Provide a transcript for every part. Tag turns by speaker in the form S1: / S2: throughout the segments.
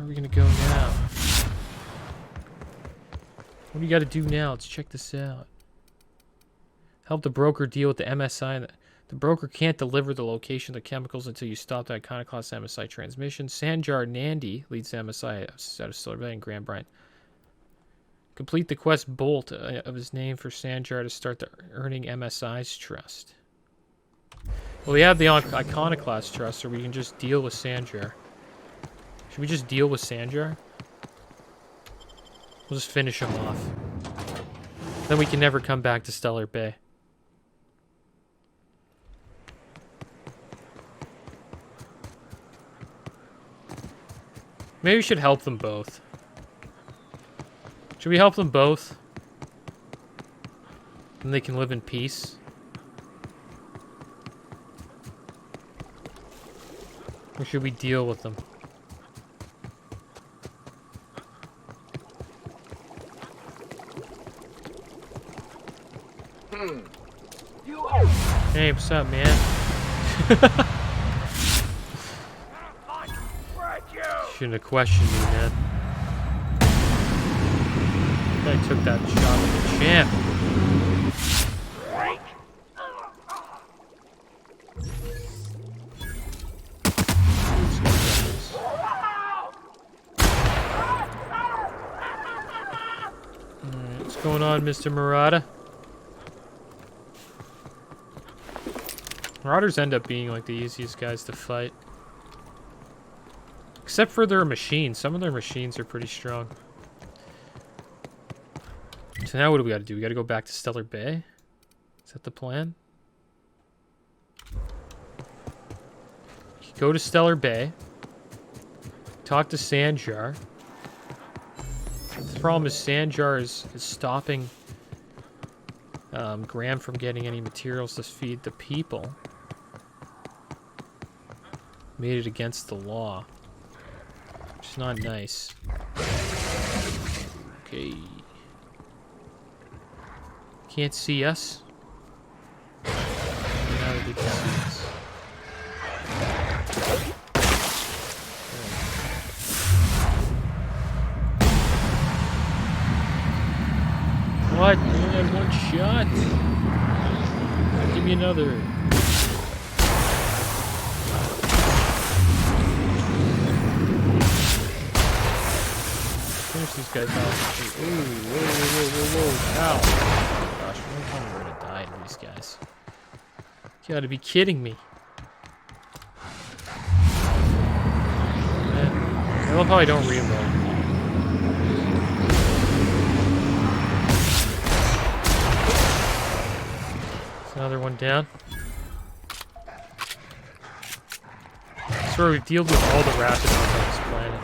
S1: Where are we gonna go now? What do you gotta do now? Let's check this out. Help the broker deal with the MSI. The broker can't deliver the location of the chemicals until you stop that Iconoclast MSI transmission. Sanjar Nandi leads the MSI out of Silver Bay and Grand Bryant. Complete the quest Bolt of his name for Sanjar to start the earning MSI's trust. Well, we have the Iconoclast trust, or we can just deal with Sanjar. Should we just deal with Sanjar? We'll just finish him off. Then we can never come back to Stellar Bay. Maybe we should help them both. Should we help them both? And they can live in peace? Or should we deal with them? Hey, what's up, man? Shouldn't have questioned me, man. I took that shot like a champ. Alright, what's going on, Mr. Murata? Marauders end up being like the easiest guys to fight. Except for their machines. Some of their machines are pretty strong. So now what do we gotta do? We gotta go back to Stellar Bay? Is that the plan? Go to Stellar Bay. Talk to Sanjar. The problem is Sanjar is stopping Graham from getting any materials to feed the people. Made it against the law. Which is not nice. Okay. Can't see us. Now they can see us. What? You only had one shot? Give me another. Finish these guys off. Ooh, whoa. Ow. Gosh, one time we're gonna die to these guys. You gotta be kidding me. Man, I love how I don't reload. Another one down. I swear we've dealt with all the Raptidons on this planet.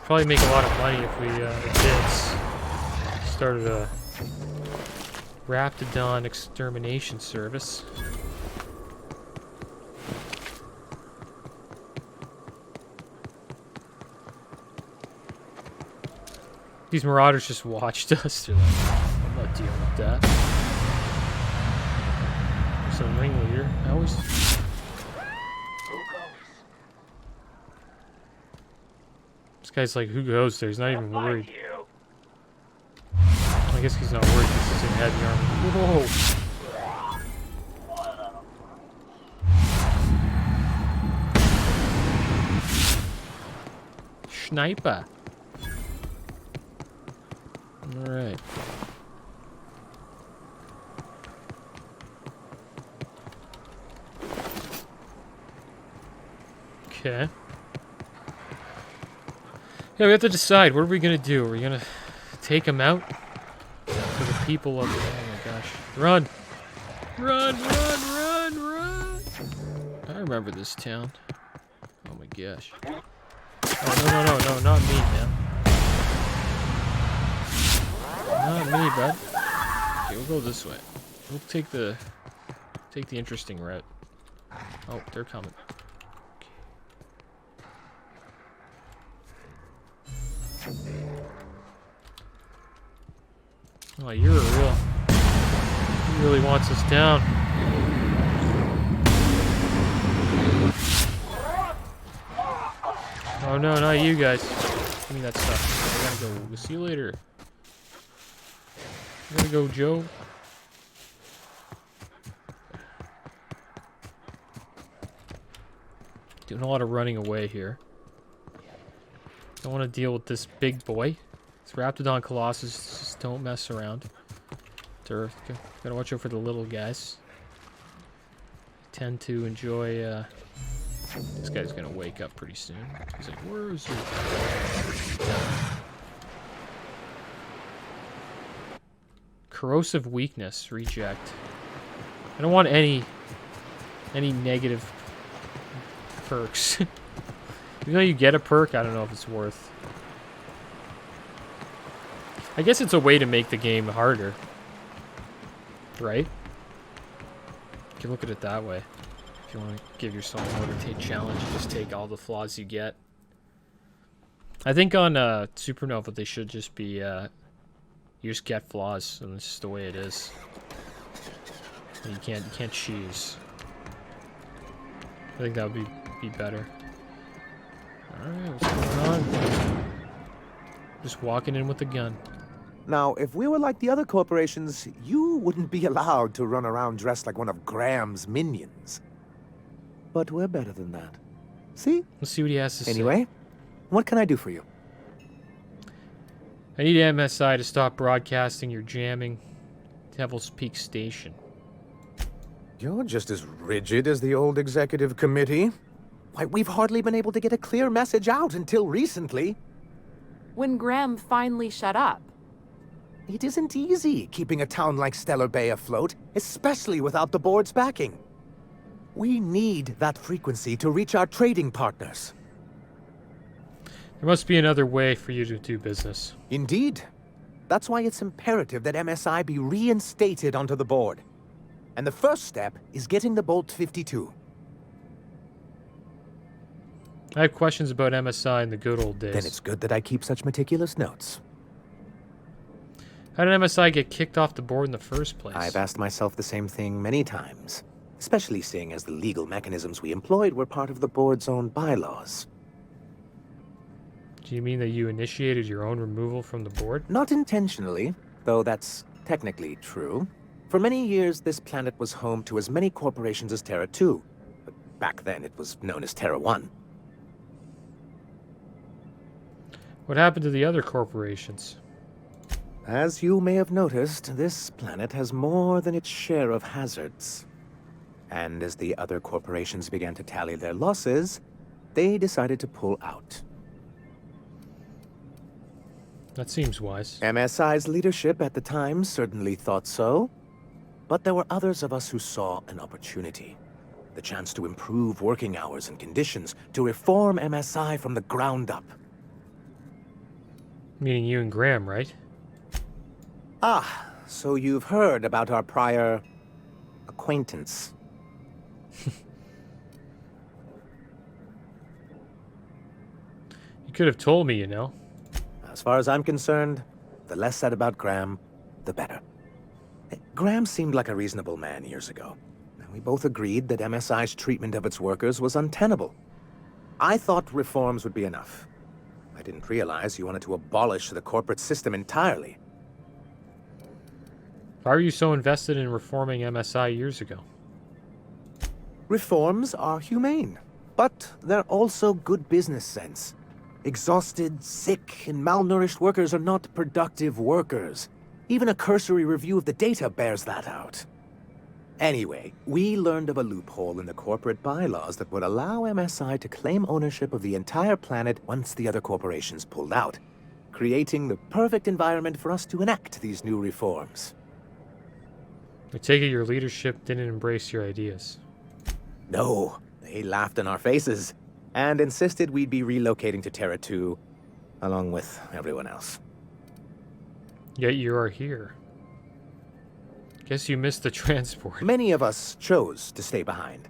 S1: Probably make a lot of money if we started a Raptidon extermination service. These Marauders just watched us. They're like, I'm not dealing with that. Some ringleader. I always. This guy's like, who goes there? He's not even worried. I guess he's not worried because he's in heavy armor. Whoa! Sniper. All right. Okay. Yeah, we have to decide. What are we gonna do? Are we gonna take him out? For the people of... Oh my gosh. Run! Run! I remember this town. Oh my gosh. Oh, no, not me, man. Not me, bud. Okay, we'll go this way. We'll take the interesting route. Oh, they're coming. Oh, you're a real... He really wants us down. Oh, Oh no, not you guys. Give me that stuff. I gotta go. We'll see you later. I gotta go, Joe. Doing a lot of running away here. Don't want to deal with this big boy. This Raptidon Colossus, just don't mess around. Gotta watch out for the little guys. Tend to enjoy, this guy's gonna wake up pretty soon. He's like, where is he? Corrosive weakness, reject. I don't want any negative perks. Even though you get a perk, I don't know if it's worth. I guess it's a way to make the game harder. Right? You can look at it that way. If you want to give yourself a motor challenge, you just take all the flaws you get. I think on Supernova they should just be you just get flaws, and it's just the way it is. And you can't choose. I think that would be better. Alright, what's going on? Just walking in with a gun.
S2: Now, if we were like the other corporations, you wouldn't be allowed to run around dressed like one of Graham's minions. But we're better than that. See?
S1: Let's see what he has to say.
S2: Anyway, what can I do for you?
S1: I need MSI to stop broadcasting your jamming Devil's Peak Station.
S2: You're just as rigid as the old executive committee. Why, we've hardly been able to get a clear message out until recently.
S3: When Graham finally shut up.
S2: It isn't easy keeping a town like Stellar Bay afloat, especially without the board's backing. We need that frequency to reach our trading partners.
S1: There must be another way for you to do business.
S2: Indeed. That's why it's imperative that MSI be reinstated onto the board. And the first step is getting the Bolt 52.
S1: I have questions about MSI in the good old days.
S2: Then it's good that I keep such meticulous notes.
S1: How did MSI get kicked off the board in the first place?
S2: I've asked myself the same thing many times, especially seeing as the legal mechanisms we employed were part of the board's own bylaws.
S1: Do you mean that you initiated your own removal from the board?
S2: Not intentionally, though that's technically true. For many years, this planet was home to as many corporations as Terra 2. But back then, it was known as Terra 1.
S1: What happened to the other corporations?
S2: As you may have noticed, this planet has more than its share of hazards. And as the other corporations began to tally their losses, they decided to pull out.
S1: That seems wise.
S2: MSI's leadership at the time certainly thought so. But there were others of us who saw an opportunity. The chance to improve working hours and conditions, to reform MSI from the ground up.
S1: Meaning you and Graham, right?
S2: Ah, so you've heard about our prior acquaintance.
S1: You could have told me, you know.
S2: As far as I'm concerned, the less said about Graham, the better. Graham seemed like a reasonable man years ago. And we both agreed that MSI's treatment of its workers was untenable. I thought reforms would be enough. I didn't realize you wanted to abolish the corporate system entirely.
S1: Why were you so invested in reforming MSI years ago?
S2: Reforms are humane, but they're also good business sense. Exhausted, sick, and malnourished workers are not productive workers. Even a cursory review of the data bears that out. Anyway, we learned of a loophole in the corporate bylaws that would allow MSI to claim ownership of the entire planet once the other corporations pulled out, creating the perfect environment for us to enact these new reforms.
S1: I take it your leadership didn't embrace your ideas.
S2: No, they laughed in our faces and insisted we'd be relocating to Terra 2, along with everyone else.
S1: Yet you are here. Guess you missed the transport.
S2: Many of us chose to stay behind.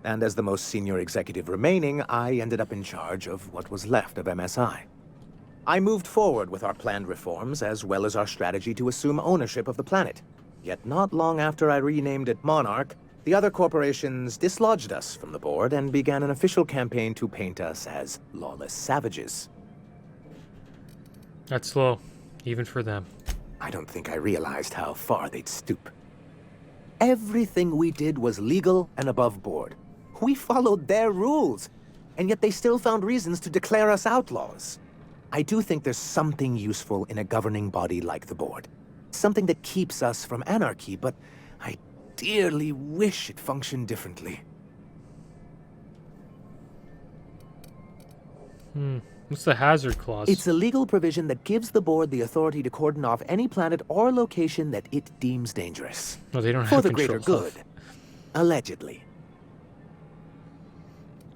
S2: And as the most senior executive remaining, I ended up in charge of what was left of MSI. I moved forward with our planned reforms, as well as our strategy to assume ownership of the planet. Yet not long after I renamed it Monarch, The other corporations dislodged us from the board and began an official campaign to paint us as lawless savages.
S1: That's slow, even for them.
S2: I don't think I realized how far they'd stoop. Everything we did was legal and above board. We followed their rules, and yet they still found reasons to declare us outlaws. I do think there's something useful in a governing body like the board. Something that keeps us from anarchy, but I dearly wish it functioned differently.
S1: What's the hazard clause?
S2: It's a legal provision that gives the board the authority to cordon off any planet or location that it deems dangerous.
S1: No, they don't
S2: For
S1: have
S2: the
S1: control
S2: greater
S1: of.
S2: good. Allegedly.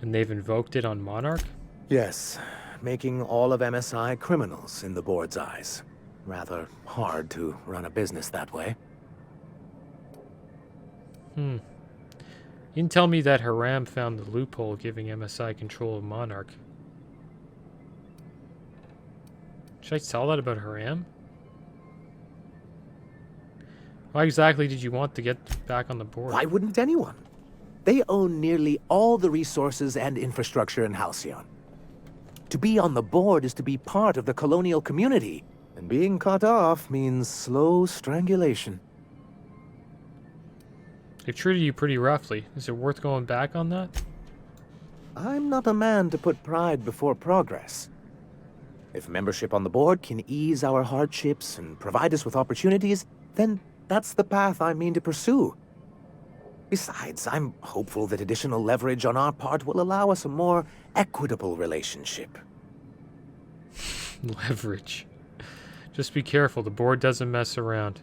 S1: And they've invoked it on Monarch?
S2: Yes, making all of MSI criminals in the board's eyes. Rather hard to run a business that way.
S1: You didn't tell me that Haram found the loophole giving MSI control of Monarch. Should I tell that about Haram? Why exactly did you want to get back on the board?
S2: Why wouldn't anyone? They own nearly all the resources and infrastructure in Halcyon. To be on the board is to be part of the colonial community, and being cut off means slow strangulation.
S1: They treated you pretty roughly. Is it worth going back on that?
S2: I'm not a man to put pride before progress. If membership on the board can ease our hardships and provide us with opportunities, then that's the path I mean to pursue. Besides, I'm hopeful that additional leverage on our part will allow us a more equitable relationship.
S1: Leverage. Just be careful, the board doesn't mess around.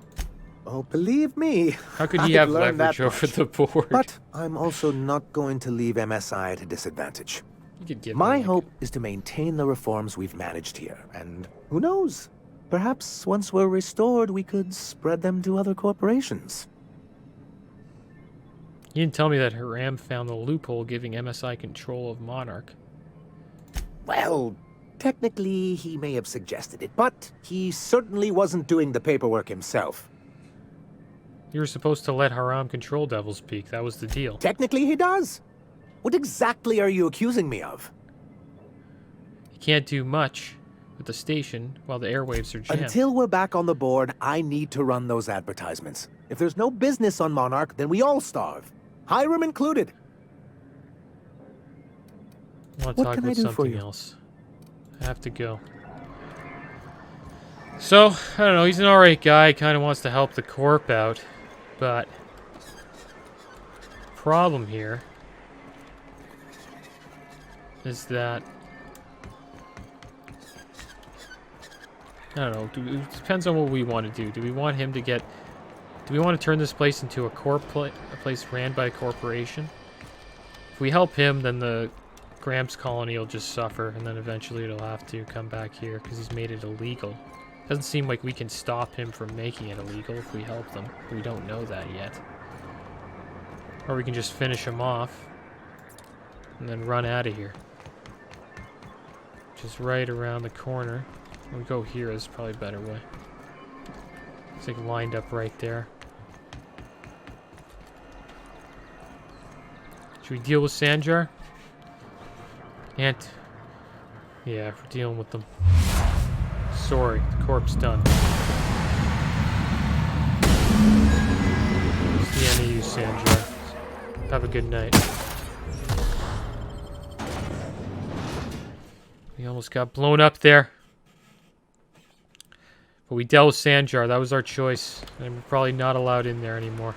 S2: Oh, believe me.
S1: How could he
S2: I've
S1: have
S2: learned
S1: leverage
S2: that
S1: over
S2: much.
S1: the board?
S2: But I'm also not going to leave MSI at a disadvantage.
S1: You could give
S2: My
S1: him, like,
S2: hope is to maintain the reforms we've managed here, and who knows? Perhaps once we're restored, we could spread them to other corporations.
S1: You didn't tell me that Haram found the loophole giving MSI control of Monarch.
S2: Well, technically, he may have suggested it, but he certainly wasn't doing the paperwork himself.
S1: You were supposed to let Haram control Devil's Peak. That was the deal.
S2: Technically, he does. What exactly are you accusing me of?
S1: You can't do much with the station while the airwaves are jammed.
S2: Until we're back on the board, I need to run those advertisements. If there's no business on Monarch, then we all starve. Hiram included.
S1: I want to
S2: What
S1: talk
S2: can I
S1: about
S2: do for
S1: something
S2: you?
S1: else. I have to go. So, I don't know, he's an alright guy, kind of wants to help the corp out, but problem here is that I don't know, it depends on what we want to do. Do we want him to get, do we want to turn this place into a place ran by a corporation? If we help him, then the Gramps colony will just suffer, and then eventually it'll have to come back here because he's made it illegal. Doesn't seem like we can stop him from making it illegal if we help them. We don't know that yet. Or we can just finish him off and then run out of here. Just right around the corner. We'll go here is probably a better way. It's like lined up right there. Should we deal with Sanjar? Yeah, we're dealing with them. Sorry, the corp's done. It's the end of you, Sanjar. Have a good night. We almost got blown up there. But we dealt with Sanjar. That was our choice. And we're probably not allowed in there anymore.